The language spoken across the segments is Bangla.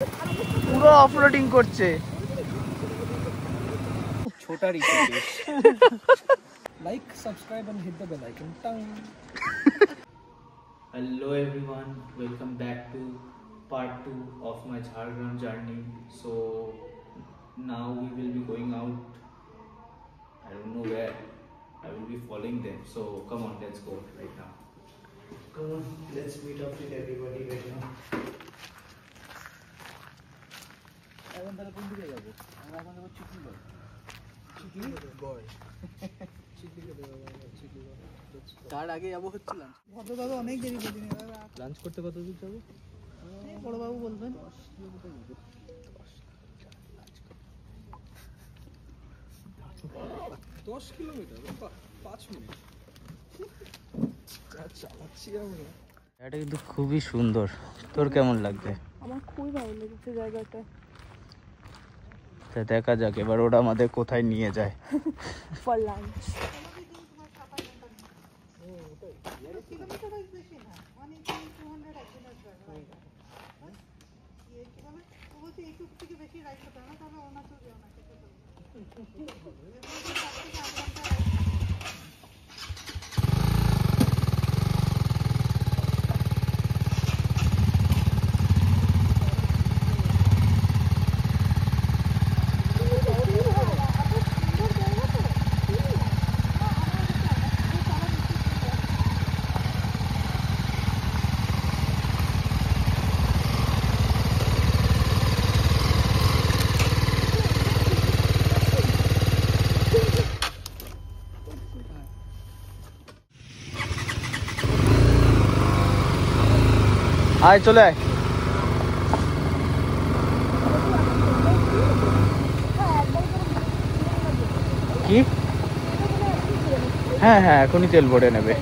পুরো অফরোডিং করছে। छोटा Rishikesh. Like, subscribe and hit the bell icon. Tang. Hello everyone, welcome back to part 2 of my Jharkhand journey. So now we will be going out. I don't know where. I will be following them. So come on, let's go right now. Come on, let's meet up with everybody right now. এখন তাহলে কোন দিকে যাবো? আমরা এখন যাবো চিকলিগড়। চিকলিগড়। চিকলিগড়। তার আগে যাবো হচ্ছে লাঞ্চ। ভদ্রবাবু অনেক দেরি করে দিন। লাঞ্চ করতে কত দূর যাবো? বড়বাবু বলবেন 10 কিলোমিটার 5 মিনিট চালাচ্ছি আমরা। এটা কিন্তু খুবই সুন্দর। তোর কেমন লাগছে? আমার খুবই ভালো লেগেছে জায়গাটা। তা দেখা যাক এবার ওরা আমাদের কোথায় নিয়ে যায়। For lunch. আয় চলে আয়। কি? হ্যাঁ হ্যাঁ এখনই তেল ভরে নেবে।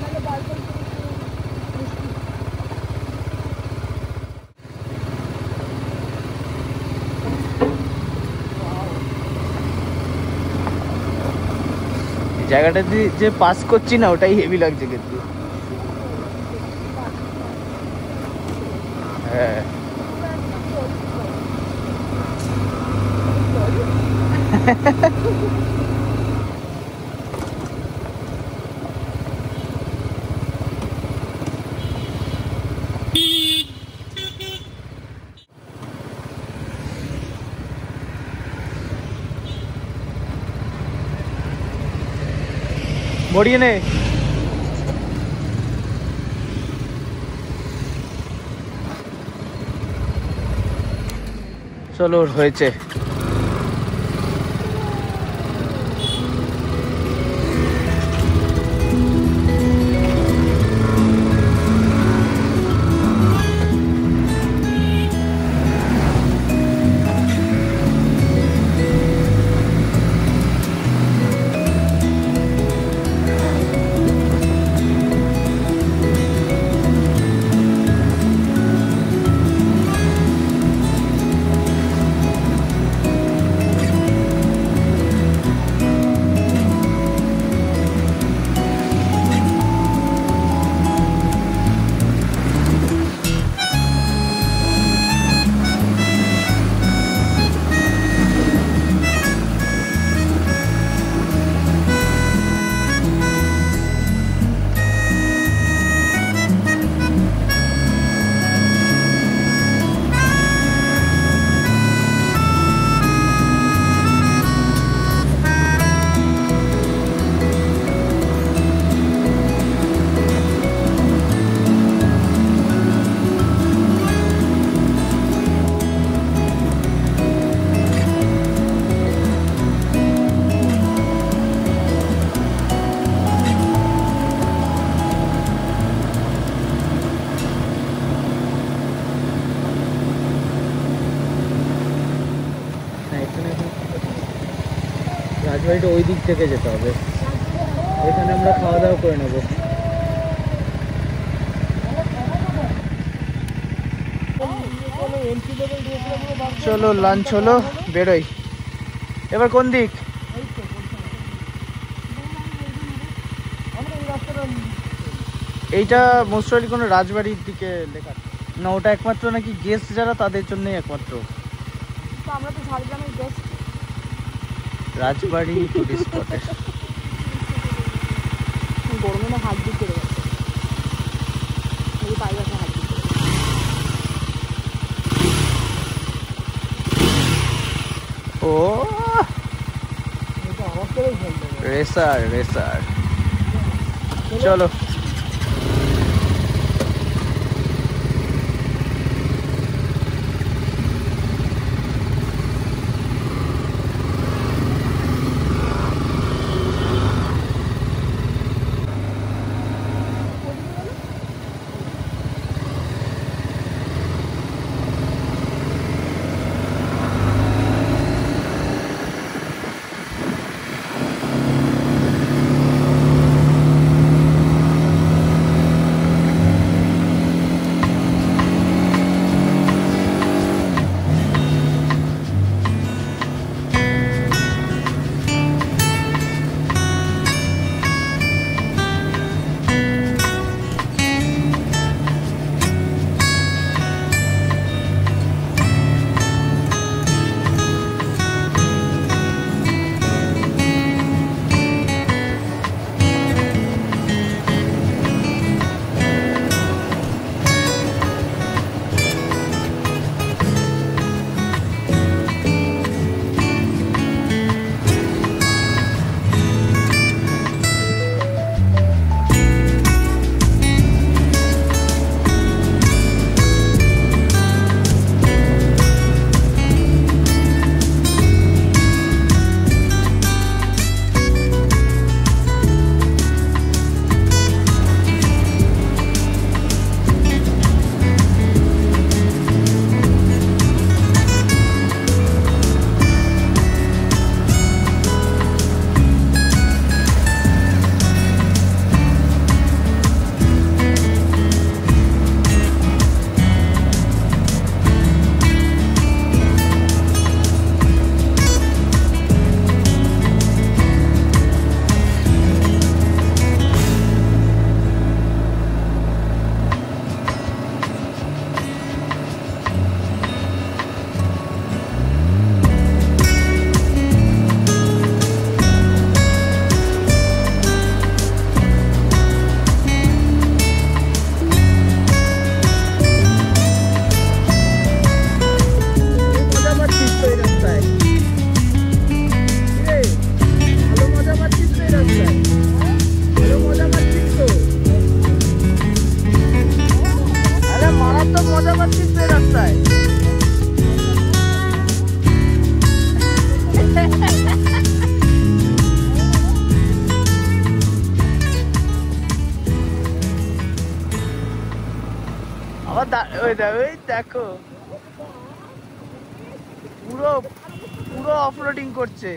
জায়গাটা যে পাস করছি না ওটাই হেভি লাগছে কিন্তু। হ্যাঁ মরিয়ে নে। চলো হয়েছে। রাজবাড়িটা ওই দিক থেকে যেতে হবে। এখানে আমরা খাওয়া দাওয়া করে নেব। চলো লাঞ্চ হলো, বেরোই। এবার কোন দিক? এইটা মোস্ট প্রবাবলি কোনো রাজবাড়ির দিকে লেখা। না ওটা একমাত্র নাকি গেস্ট যারা তাদের জন্যই একমাত্র। তো আমরা তো ঝাড়গ্রামের গেস্ট। রাজবাড়ি টুরিস্ট স্পটে গরমে না হাত দিয়ে চলে গেছে, এই বাইরে হাত দিয়ে ও এটা আমার করেই ফেলতে হবে। Racer racer. চলো ওই দেখো পুরো পুরো অফরোডিং করছে।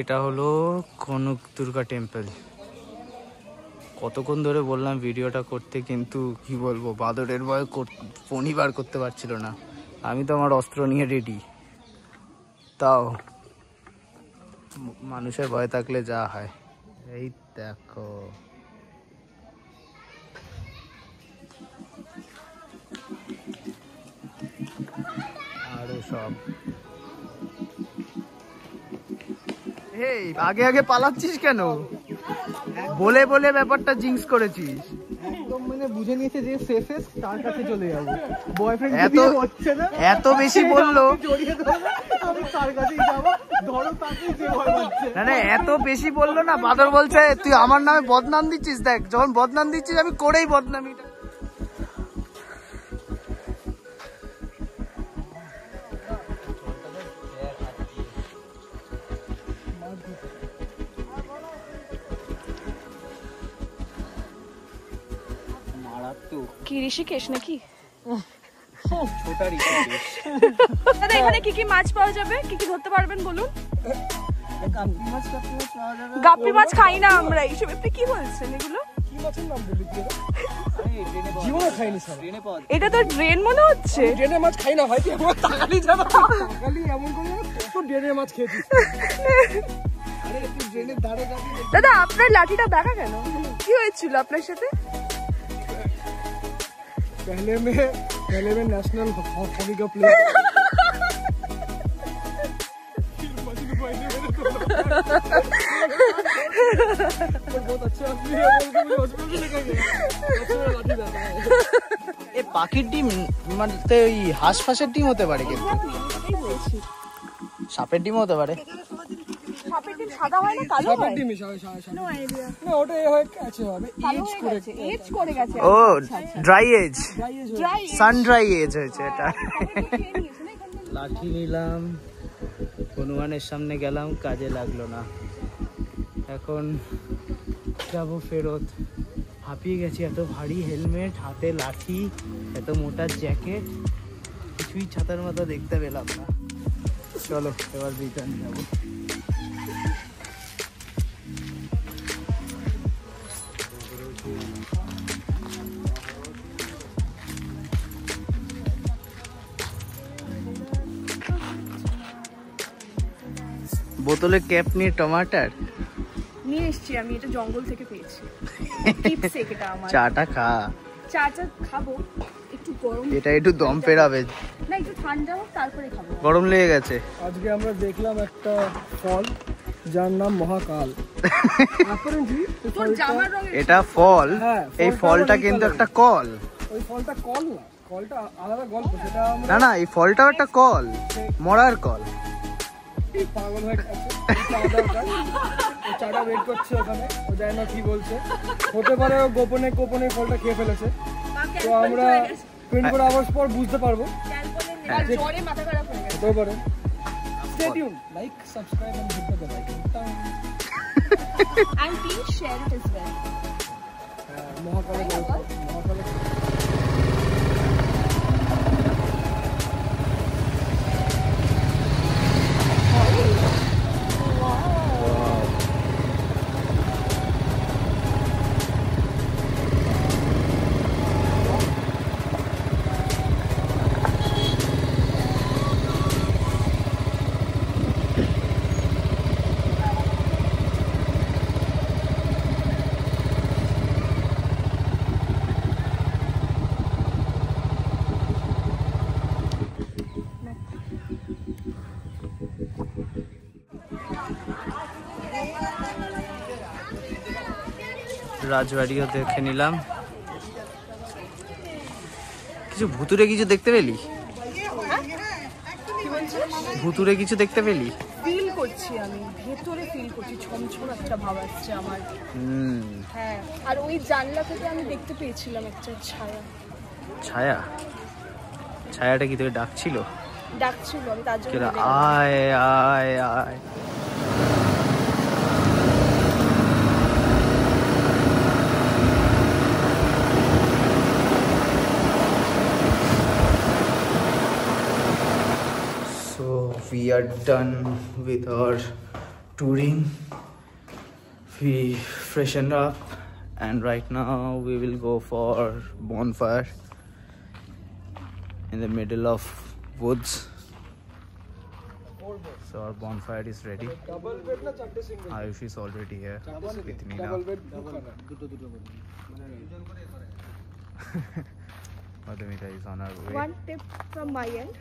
এটা হলো কনক দুর্গা টেম্পল। কতক্ষণ ধরে বললাম ভিডিওটা করতে, কিন্তু কি বলবো, বাদরের ভয় ফোনই বার করতে পারছিল না। আমি তো আমার অস্ত্র নিয়ে রেডি, তাও মানুষের ভয় থাকলে যা হয়। এই দেখো আরো সব এই আগে আগে পালাচ্ছিস কেন? বলে বলে ব্যাপারটা জিংস করেছিস। একদম মানে বুঝে নিয়েছে যে সেফেস্ট, তার কাছে চলে যাবো। বয়ফ্রেন্ড এত হচ্ছে না, এত বেশি বললো। জড়িয়ে ধরবো, আমি তার কাছেই যাবো, ধরো তাকেই যে ভয় পাচ্ছে। না না, এত বেশি বললো না। বাদর বলছে তুই আমার নামে বদনাম দিচ্ছিস। দেখ, যখন বদনাম দিচ্ছিস আমি করেই বদনামিটা। কি ঋষিকেশ নাকি? ছোটা ঋষিকেশ। দাদা এখানে কি কি মাছ পাওয়া যাবে, কি কি ধরতে পারবেন বলুন? গাপ্পি মাছ খাই না আমরা। এইসব আপনি কি বলছেন এগুলো? জীবনে খাইনি স্যার। এটা তো ড্রেন মনে হচ্ছে। ড্রেনের মাছ খাই না ভাই, তুই আমার তাকালি যাবো, তাকালি এমন করে কত ড্রেনের মাছ খেয়েছিস। আরে তুই ড্রেনের ধারে যাবি। দাদা আপনার লাঠিটা দেখা কেন? কি হয়েছিল আপনার সাথে? पहले में नेशनल हॉकी का प्लेयर। बहुत अच्छा आदमी है, मुझे हॉस्पिटल में लेकर गया। लाठी जाता है। এ পাখির ডিম মানে ওই হাঁস ফাঁসের ডিম হতে পারে, কিন্তু সাপের ডিম হতে পারে। সাপের ডিম সাদা হয় না কালো হয়? No idea. না ওটা এ হয় আছে হবে এজ করে গেছে। ও dry age, dry sun dry age হয়েছে এটা। লাঠি নিলাম, হনুমানের সামনে গেলাম, কাজে লাগলো না। এখন যাব ফেরত। হাঁপিয়ে গেছি, এত ভারী হেলমেট, হাতে লাঠি, এত মোটা জ্যাকেট, কিছুই ছাতার মাথা দেখতে পেলাম না। চলো এবার রিটার্ন যাবো। বোতলে ক্যাপ নিয়ে টমাটার নিয়ে এসেছি আমি, এটা জঙ্গল থেকে পেয়েছি। টিপস এটা আমার। চাটা খা। চাটা খাবো, একটু গরম। এটা একটু দম পেরাবে না, একটু ঠান্ডা হোক তারপরে খাবো। গরম লেগে গেছে। আজকে আমরা দেখলাম একটা ফল যার নাম মহাকাল। তোর জামার রং এটা ফল, হ্যাঁ, এই ফলটা কিন্তু একটা কল। ওই ফলটা কল না, কলটা আলাদা গল্প। সেটা আমরা না না, এই ফলটাও একটা কল, মরার কল। পাগল হয়ে গেছে, চাটা ওয়েট করছে ওখানে, ও জানে না কি বলছে। হতে পারে ও গোপনে গোপনে ফলটা খেয়ে ফেলেছে, তো আমরা 24 আওয়ার্স পর বুঝতে পারবো। আর জ্বরে মাথা খারাপ হয়ে গেছে। হতে পারে। Stay tuned, like, subscribe and hit the bell icon. And please share it as well. মহাকালের গল্প, মহাকালের রাজবাড়িও দেখে নিলাম। কিছু ভুতুরে কিছু দেখতে পেলি? ভুতুরে কিছু দেখতে পেলি? ফিল করছি আমি, ভেতরে ফিল করছি, ছমছম একটা ভাব আসছে আমার। হ্যাঁ, আর ওই জানলা থেকে আমি দেখতে পেয়েছিলাম একটা ছায়া। ছায়া? ছায়াটা কি তোকে ডাকছিল? ডাকছিল, আমি তার জন্য আয় আয় আয়। We are done with our touring. We freshened up and right now we will go for bonfire in the middle of woods. So our bonfire is ready. Ayush is already here with me now. Madhumita is on our way. One tip from my end,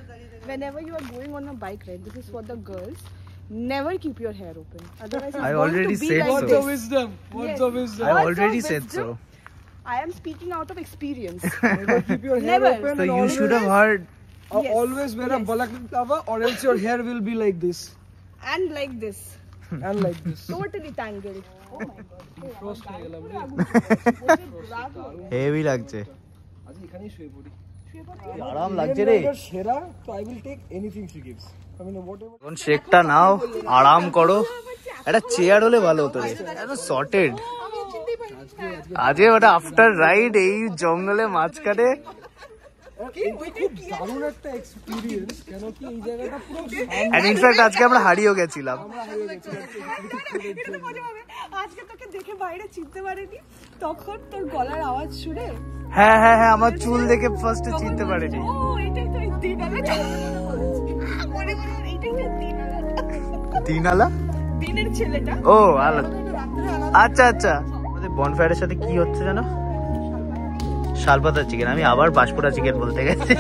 whenever you are going on a bike ride, this is for the girls. never keep your hair open. Otherwise, it's I going already to be said like Words so. of wisdom. Words of wisdom. I Words already of said wisdom. so. I am speaking out of experience. Never keep your hair Never. open. So and you always, should have heard. Yes. always wear a balaclava, or else your hair will be like this And like this. and like this. Totally tangled. Oh my god. Frost হয়ে গেলাম রে। হেভি লাগছে। আজ এখানেই শুয়ে পড়ি। আরাম লাগছে রে। সেরা, তো I will take anything she gives. I mean whatever. এখন শেকটা নাও, আরাম করো। একটা চেয়ার হলে ভালো হতো রে। এত সর্টেড। আজকে ওটা আফটার রাইড এই জঙ্গলে মাঝখানে এটা খুব দারুণ একটা এক্সপেরিয়েন্স, কেন কি এই জায়গাটা পুরো এন্ড ইনফ্যাক্ট আজকে আমরা হারিয়েও গেছিলাম। আজকে তোকে দেখে বাইরে চিনতে পারিনি, তখন তোর গলার আওয়াজ শুনে হ্যাঁ হ্যাঁ হ্যাঁ, আমার চুল দেখে ফার্স্টে চিনতে পারিনি। ও এটাই তো দিনালা, মনে মনে এইটাই তো দিনালা, দিনালা দিনের ছেলেটা। ও আলাদা, আচ্ছা আচ্ছা। আমাদের বনফায়ারের সাথে কি হচ্ছে জানো? শালপাতা চিকেন। আমি আবার বাঁশপোড়া চিকেন বলতে গেছি।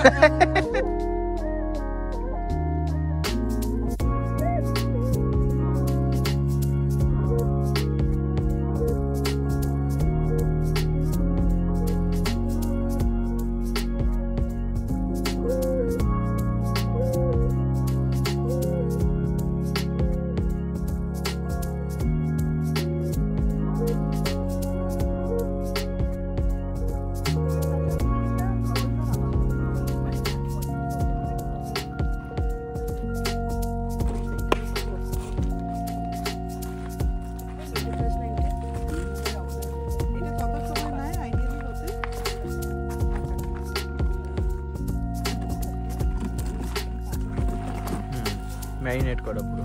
ম্যারিনেট করা পুরো।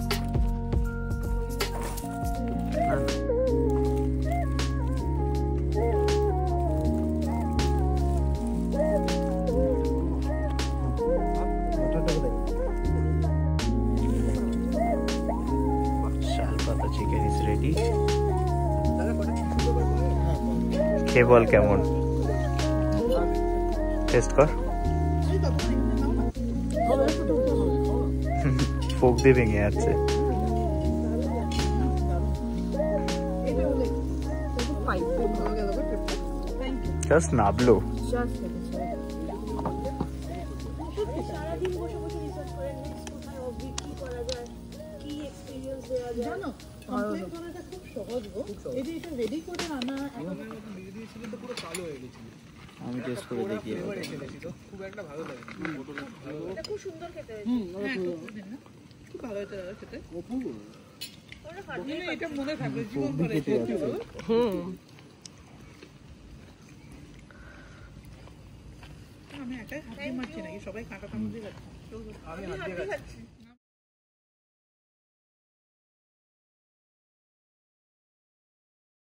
শালপাতা চিকেন ইজ রেডি। খেয়ে বল কেমন, টেস্ট কর। ফোক দিয়ে ভেঙে যাচ্ছে। জাস্ট নাবলো। সারাদিন বসে বসে রিসার্চ করে নেক্সট কোথায় অবধি কি করা যায়, কি এক্সপেরিয়েন্স দেওয়া যায়। জানো কমপ্লিট করাটা খুব সহজ গো, এই যে এটা রেডি করে আনা আমি টেস্ট করে দেখি। খুব একটা ভালো লাগে। এটা খুব সুন্দর খেতে হয়েছে। খুব ভালো হয়েছে দাদা খেতে। ওটা ফাটিয়ে এটা মনে থাকবে জীবন ভরে। আমি একাই হাত দিয়ে মারছি নাকি, সবাই কাঁটা চামচ দিয়ে খাচ্ছে? আমি হাত দিয়ে খাচ্ছি।